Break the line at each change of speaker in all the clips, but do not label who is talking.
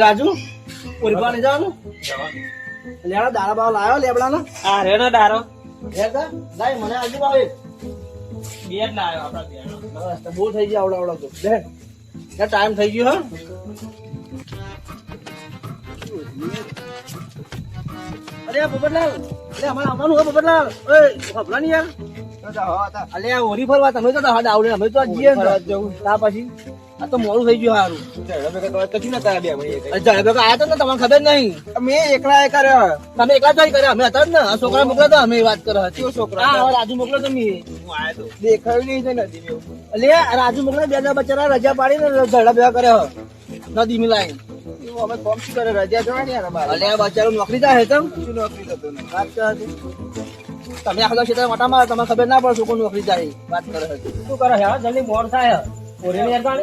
રાજુ ઉરબા નહીં જવાનું લેડા દાડા બાવ લાવ્યો લેબડા ના
આ રે ને દારો
લેતા લાય મને આજુ બાવ એક
બે જ લાવ્યો આપડા બે
બસ તો બહુ થઈ ગયો આવડા તો લે ટાઈમ થઈ ગયો હા અરે પોપટલાલ અરે અમારે આવવાનું હોય પોપટલાલ ઓય ખબરા નહીં યાર અલે આ હોરી ફરવા તમે તો આવડે અમે તો જઈએ જવું તા પછી આ તો મોડું થઈ ગયું સારું જડે ભેગા આયા તો ને તમને ખબર નહીં
મેં એકલા કર્યો
તમે એકલા જ કર્યા અમે હતા જ ને આ છોકરા મોકલ્યા હતા અમે વાત કરો હતી
છોકરા?
હા હવે રાજુ મોકલો તમે
દેખાયું નહીં છે નદી એવું.
અલે આ રાજુ મોકલા બે હજાર બચારા રજા પાડીને જડા ભેગા કર્યા નદી મિલાઈ
એવું અમે કોમ શું કરે રજા જવાની યાર અમારે.
અલે આ બચારો નોકરી જાય તમ
શું નોકરી થતો ને
વાત કરે હતી તમે આખા ક્ષેત્ર મોટામાં તમને ખબર ના પડે શું નોકરી જાય વાત કરે હતી
શું કરે છે જલ્દી મોડ થાય ઓરે ની યાર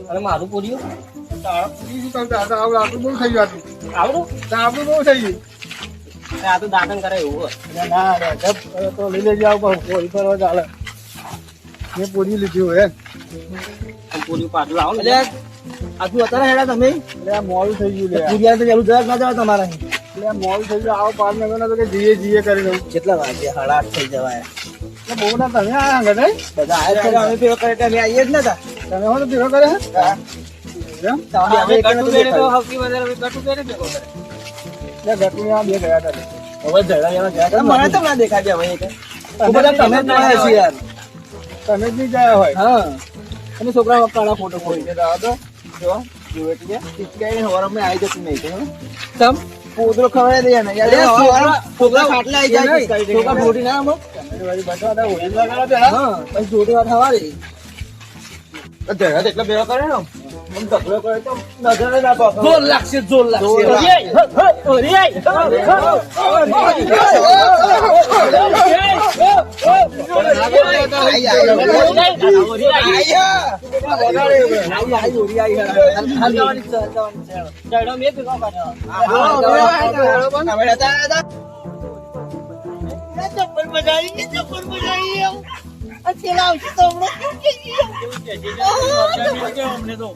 અને મારું પૂર્યું
આપણું બહુ થઈ ગયું
આવડું
આપણું બહુ થઈ ગયું.
આ તો દાતન કરે એવું હોય.
ના તો લઈ લેજે આવું પોરી ફરવા ચાલે મેં પૂરી લીધી હોય
અને પૂર્યું પાછું લાવો ને
એટલે આજુ અત્યારે હેડા તમે
એટલે આ મોડું થઈ ગયું લે
પૂરિયા તો ચાલુ જવા ના જવા તમારા અહીં
એટલે આ મોડું થઈ ગયું આવો પાર નગર તો કે જીએ કરી દઉં
કેટલા વાગે 8:30 થઈ જવાય
એટલે બહુ ના તમે આયા હંગા નહીં
બધા આયા છે અમે ભેગો કરે એટલે અમે આવીએ જ નતા
તમે હો તો ભેગો કરે એમ?
અમે
અમે
એક
કટુ
નતું
પહેરે તો
દેખાયું.
સૌથી વધારે અમે કટુ પહેરે ભેગો કરે
એટલે ઘટું આ બે ગયા હતા
હવે જડા જેવા ગયા હતા. મને તો ના દેખાય હવે એક બધા તમે જ જોયા છે યાર
તમે જ નહીં ગયા હોય
હા અને છોકરા વકાળા ફોટો ફોડી
એટલે આ તો જો જુએ એટલે
પિચકાઈ હોરમ આવી જતું નહીં તો તમ પોદરો ખવડાવી દે ને યાર છોકરા ફાટલા આવી જાય છોકરા ફોડી ના આમ હા પછી જોડી વાત હવારી
જગત એટલે ભેગો કરે ને આમ ઢગલો કરે તો નજર ના પાકે.
જોર લાગશે જોર લાગશે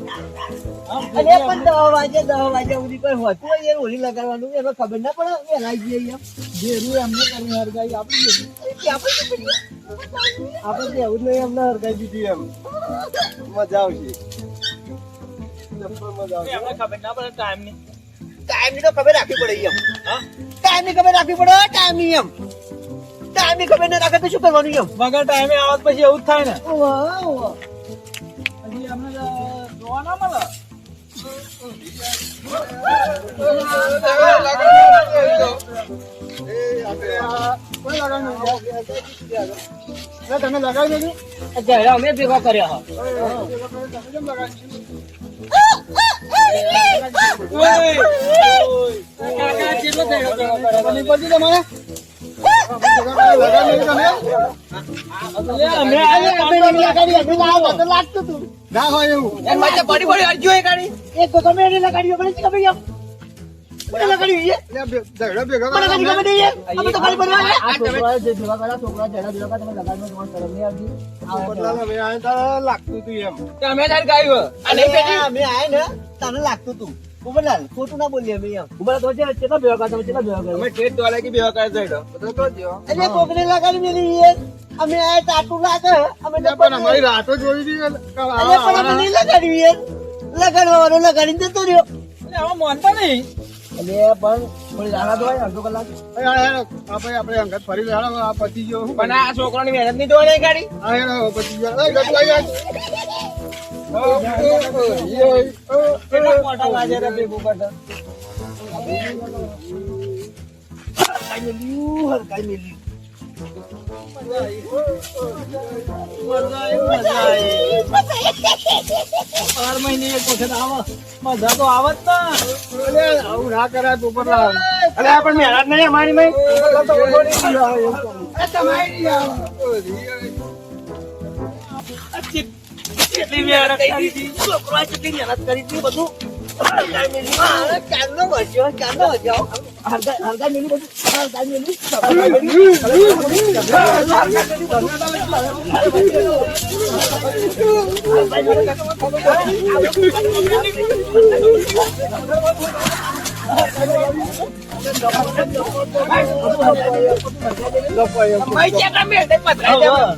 અરે પણ 10 વાગ્યા સુધી કોઈ હોતું હોય યાર હોળી લગાડવાનું એનો ખબર ના પડે વેલા જઈએ જેરું એમને કરીને હરગાઈ આપી આપણે એવું નહીં એમને હરગાઈ દીધી એમ
મજા આવશે મજા આવશે
અમને ખબર ના પડે ટાઈમ ની
ટાઈમ ની તો ખબર રાખવી પડે એમ ટાઈમ ની ખબર રાખવી પડે ટાઈમ ની એમ ટાઈમ ની ખબર ના રાખે તો શું કરવાનું એમ
વગર ટાઈમે આવત પછી એવું જ થાય ને
વાહ વાહ
પછી અમને જોવા ના મળે
તમે લગાવી દેજો
જયડા અમે ભેગો કર્યા
ના હોય એવું
પડી અરજો એ ગાડી એક તો તમે એને લગાડ્યો મને ખબર એમ મને લગાડ્યું છે
ઝઘડા ભેગા
મને કદી ખબર નહીં છે અમે તો ખાલી પડવા
આ છોકરા જે ભેગા કર્યા છોકરા જયડા ભેગા તમે લગાડનો તમારે શરમ નહીં આવતી
લાગતું હતું એમ
અમે તાર ગાયું
અમે આય ને તને લાગતું તું ઉબરલાલ ખોટું ના બોલીએ અમે એમ ઉબરલાલ તો કેટલા ભેગા કર્યા તમે કેટલા ભેગા
અમે ટેટ વાળા કે ભેગા કરે ઝઘડો બધો તો જો
એટલે કોકને લગાડી મેલી છે અમે આ ટાટુ લાગે અમે તો
પણ અમારી રાતો જોઈ હતી
એટલે પણ અમે નહીં લગાડ્યું યાર લગાડવાનો લગાડીને જતો રહ્યો
આમાં માનતા નહીં
એટલે પણ થોડી રાહ તો હોય અડધો કલાક
આપણે અંગત ફરી લેવાનો આ પતી ગયો
પણ આ છોકરાની મહેનત નહીં જોવા નહીં ગાડી
આ હેડો પતી ગયો એ ગટુ આવી
કેટલા મોટા વાગે રે ભેગું કરતા હરકાઈ મેલ્યું હરકાઈ મેલ્યું બાર મહિને એક વખત આવે મજા તો આવત ને
આવું ના કરાય પોપટલાલ
અરે આ પણ મહેનત નહીં અમારી માં
કેટલી મહેનત કરી હતી છોકરાએ કેટલી મહેનત કરી હતી બધું ચાંદનો વધ્યો
હરગા મેલી બધું હરગા મેલી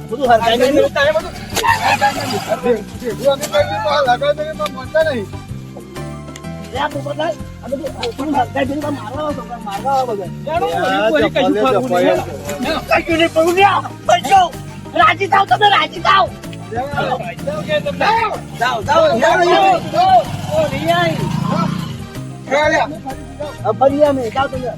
બધું હરગાઈ મેલી તારે બધું
મળતા નહીં
રાજી થાવ તમે રાજી થાવ ફરી અમે જાઓ તમે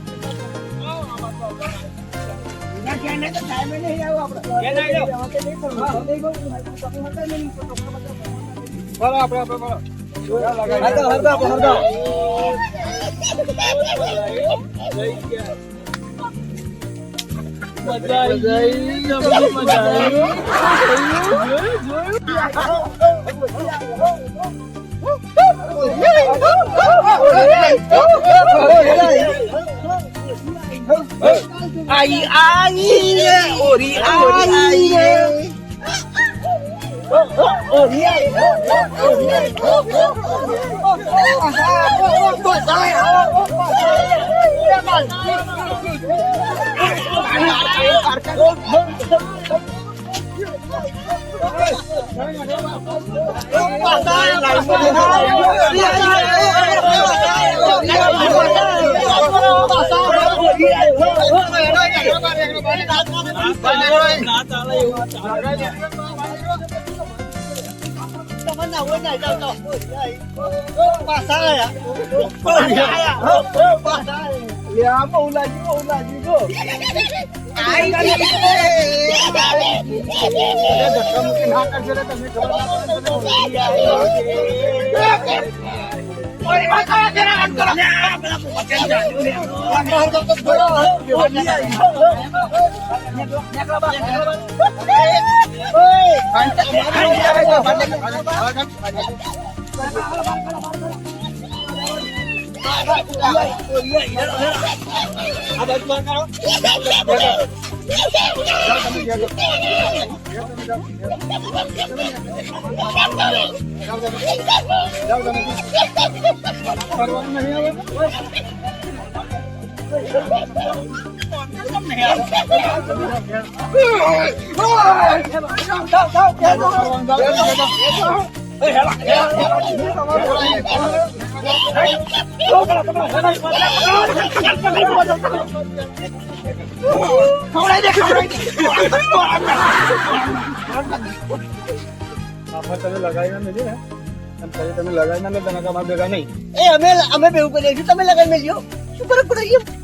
તમે લગાવીને ભેગા નહીં
અમે બેવું કરીએ છીએ તમે લગાવી મેલ્યો શું ફરક પડે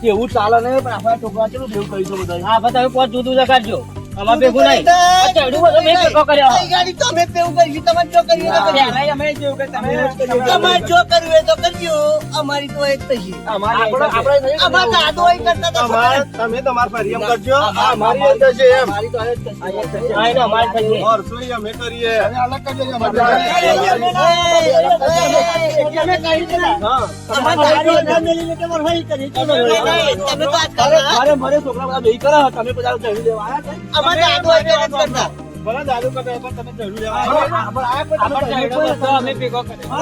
એવું ચાલે ને પણ આપણા છોકરા ચેલું ભેગું કરીશું બધા
હા બધા પોત જુદું લગાડજો અમાર ભેગું નહીં ચડ્યું બધું મેં ભેગો કર્યો
ગાડી તો અમે બેવું કરીશું તમારે જો કર્યું તો કરીએ
અમે જેવું કે તમે
તમારે જો કરવું હોય તો કરજો અમારી તો એક થશે
આપણે
અમારા દાદો એ કરતા હતા
તમે તમારા ફરિયમ કરજો અમારી અંદર છે એમ
મારી તો આ જ થશે.
હા એને અમારે થઈએ
રસોઈ અમે કરીએ અને અલગ કરજો
અમે કહી દેલા અમારા દાદો ના મેલીને કે મારે હઈ કરી તમે તો આ કરો
મારે મારે છોકરા બધા બેહી કરે તમે બધા ચડી દેવા આયા છે
અમારા દાદો એ કરતા
ભલે દાદુ કરતા પણ તમે જરૂર લેવા
આપણે ચડ્યો બધો અમે ભેગો કર્યો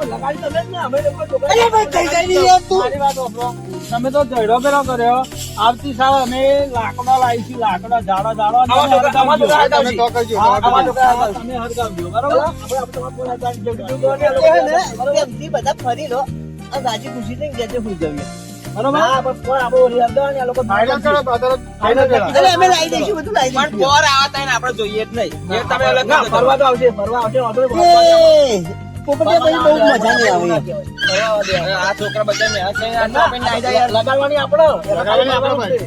લગાડી તમે જ ને અમે લોકો છોકરા
અરે ભાઈ થઈ જાય નહીં યાર તું
મારી વાત સાંભળો. તમે તો જયડો પેલો કર્યો આવતી સાલ અમે લાકડા લાવીશું લાકડા જાડો જાડો અને
આવા છોકરા તમારા છોકરા
હરગાવજો.
તમે તો કરજો
આવા છોકરા તમે હરગાવજો બરાબર
આપણે તમારા પોતા જડી
એમથી બધા ફરી લો અને રાજી ખુશી થઈ ગયા છે હું જઈએ
બરોબર હા પણ કોઈ આપણો ઓરી અંદર ને આ લોકો
ફાઇનલ કરો બાદલ ફાઇનલ કરો
અરે અમે લાવી દઈશું બધું લાવી
પણ
દઈશું
પોર આવતા એને આપણે જોઈએ જ નહીં એ તમે અલગ
ના,
કરી
ફરવા તો આવશે ફરવા આવશે વાંધો નહીં.
પોપટિયા ભાઈ બહુ મજા નહીં આવે
આ છોકરા બધા મેં છે આ
ના,
ટોપી નાઈ જાય
લગાડવાની આપણો
લગાડવાની આપણો ભાઈ.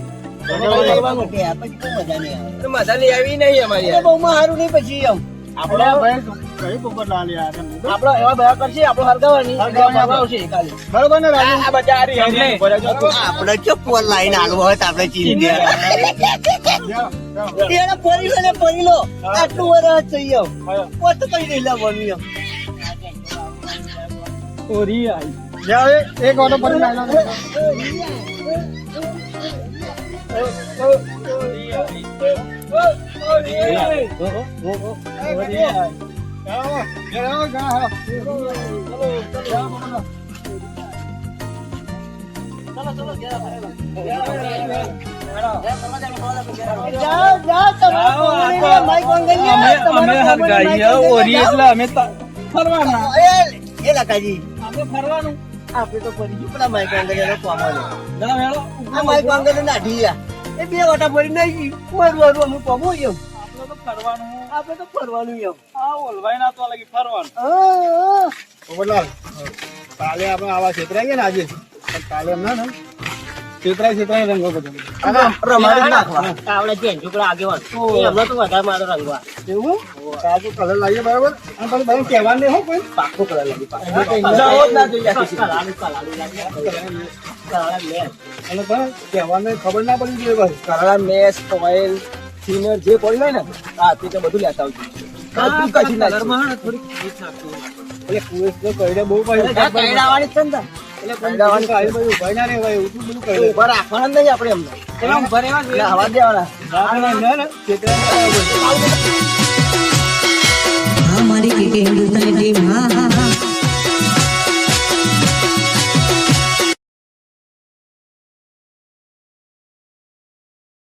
લગાડવાનું કે આ પછી બહુ મજા નહીં આવે
મજા લઈ આવી નહીં અમારી
એ બહુ માં સારું નહીં પછી આવું
આપણે ભાઈ કઈ પોપટ લાલ યાર
આપણો એવા બધા કરશે આપણો હરગાવાની હરગાવાની આવશે કાલે
બરોબર ને રાજુ
આ બધા આ રહ્યા નહીં.
આપણે જો ફોન લાઈન આલવો હોય તો આપણે ચીરી એને ફરી લો ને ફરી લો આટલું વરસ થઈ આવ પોત કઈ નહીં લાવવાનું એમ
ઓરી આવી.
જા હવે એક ઓટો પડી આવ્યો
ઓરી આવી. ઓરી આવી. ઓરી આવી.
જાઓ જાઓ તમે કોમળીને માઈક વાંગી
અમે હરગાઈએ ઓરી એટલે અમે ફરવાના.
એ લકાજી
અમે ફરવાનું.
આપણે તો પડી ગયું પેલા માઈક વાંગી કોમળો
ના વેળો.
આ માઈક વાંગી નાઢી એ બે ઓટા પડી નહીં વરવાનું અમે કોમો એમ
આપણે તો ફરવાનું.
આપણે તો ફરવાનું એમ
આ ઓલવાઈ ના તો લગી ફરવાનું.
પોપટલાલ કાલે આપણે આવા છેતરાઈ ગયા ને આજે પણ કાલે એમ ના થાય છેતરાઈ રંગો બધા
રમાડી નાખવા
આપણે જેન છોકરા આગેવાન એમને તો વધારે મારો રંગવા
એવું કાજુ કલર લાવીએ બરાબર અને પછી બધા કહેવાનું નહીં હો કોઈ
પાક્કો કલર લાગી
કલાલી
ના જોઈએ
કલાલી
અને પણ કહેવાનું ખબર ના પડી જોઈએ ભાઈ
કલર મેસ ઓઇલ થિનર જે પડ્યું હોય ને આ તે બધું લેતા આવજો બધું કશી નાખી
એટલે કુવેસ તો કઈડે બહુ ભાઈ
કઈડાવાળી છે ને
એટલે કઈડાવાનું કાલે ભાઈ ઉભાઈ ના રહેવાય એવું બધું કઈડે
ઉભા રાખવાના જ નહીં આપણે એમને એટલે હવા દેવાના
છેતરાઈ
हमारी હિન્દુસ્તાની ટીમ